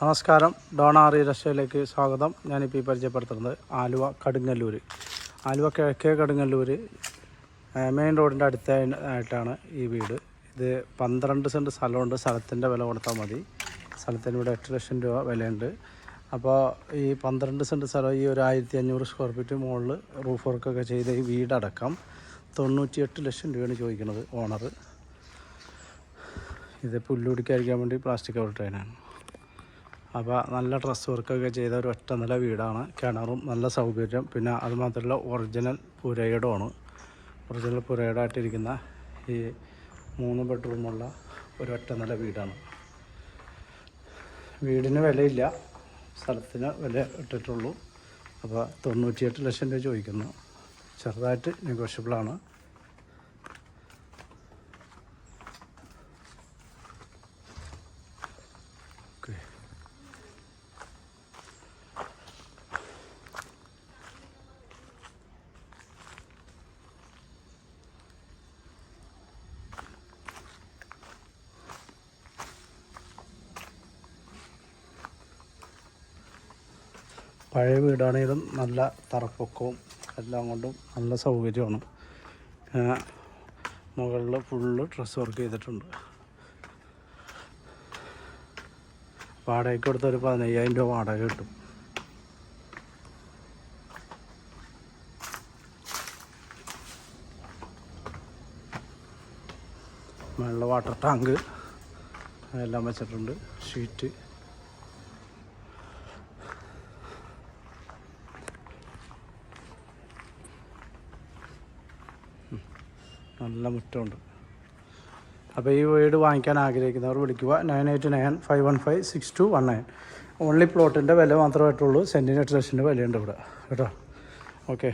നമസ്കാരം, Don R ഇൻഡസ്ട്രിയിലേക്ക് സ്വാഗതം. ഞാനിപ്പോൾ ഈ പരിചയപ്പെടുത്തുന്നത് ആലുവ കടുങ്ങല്ലൂർ. ആലുവ കിഴക്കേ കടുങ്ങല്ലൂർ മെയിൻ റോഡിൻ്റെ അടുത്തായിട്ടാണ് ഈ വീട്. ഇത് 12 സെൻറ്റ് സ്ഥലമുണ്ട്. സ്ഥലത്തിൻ്റെ വില കൊടുത്താൽ മതി. സ്ഥലത്തിന് ഇവിടെ 8 ലക്ഷം രൂപ വിലയുണ്ട്. അപ്പോൾ ഈ 12 സെൻറ്റ് സ്ഥലം ഈ ഒരു 1500 സ്ക്വയർ ഫീറ്റ് മുകളിൽ റൂഫ് വർക്കൊക്കെ ചെയ്ത് ഈ വീടടക്കം 98 ലക്ഷം രൂപയാണ് ചോദിക്കുന്നത് ഓണർ. ഇത് പുല്ലുപിടിക്കാതിരിക്കാൻ വേണ്ടി പ്ലാസ്റ്റിക് കവർ ട്രെയിനാണ്. അപ്പോൾ നല്ല ഡ്രസ് വർക്കൊക്കെ ചെയ്ത ഒരു ഒറ്റ നില വീടാണ്. കിണറും നല്ല സൗകര്യം. പിന്നെ അതുമാത്രമല്ല ഒറിജിനൽ പുരയിടമാണ്. ഒറിജിനൽ പുരയിടമായിട്ടിരിക്കുന്ന ഈ 3 ബെഡ്റൂമുള്ള ഒരു ഒറ്റ നില വീടാണ്. വീടിന് വിലയില്ല, സ്ഥലത്തിന് വില ഇട്ടിട്ടുള്ളൂ. അപ്പോൾ 98 ലക്ഷം രൂപ ചോദിക്കുന്നു. ചെറുതായിട്ട് നെഗോഷ്യബിളാണ്. ഓക്കെ, പഴയ വീടാണെങ്കിലും നല്ല തറപ്പൊക്കവും എല്ലാം കൊണ്ടും നല്ല സൗകര്യമാണ്. മുകളിൽ ഫുള്ള് ഡ്രസ് വർക്ക് ചെയ്തിട്ടുണ്ട്. വാടകയ്ക്ക് കൊടുത്തൊരു 15,000 രൂപ വാടക കിട്ടും. മുകളിൽ വാട്ടർ ടാങ്ക് എല്ലാം വെച്ചിട്ടുണ്ട്. ഷീറ്റ് നല്ല മുറ്റമുണ്ട്. അപ്പോൾ ഈ വീട് വാങ്ങിക്കാൻ ആഗ്രഹിക്കുന്നവർ വിളിക്കുക 9895156219. ഓൺലി പ്ലോട്ടിൻ്റെ വില മാത്രമായിട്ടുള്ളൂ. സെൻറ്റിന് 8 ലക്ഷം രൂപ വിലയുണ്ട് ഇവിടെ കേട്ടോ. ഓക്കെ.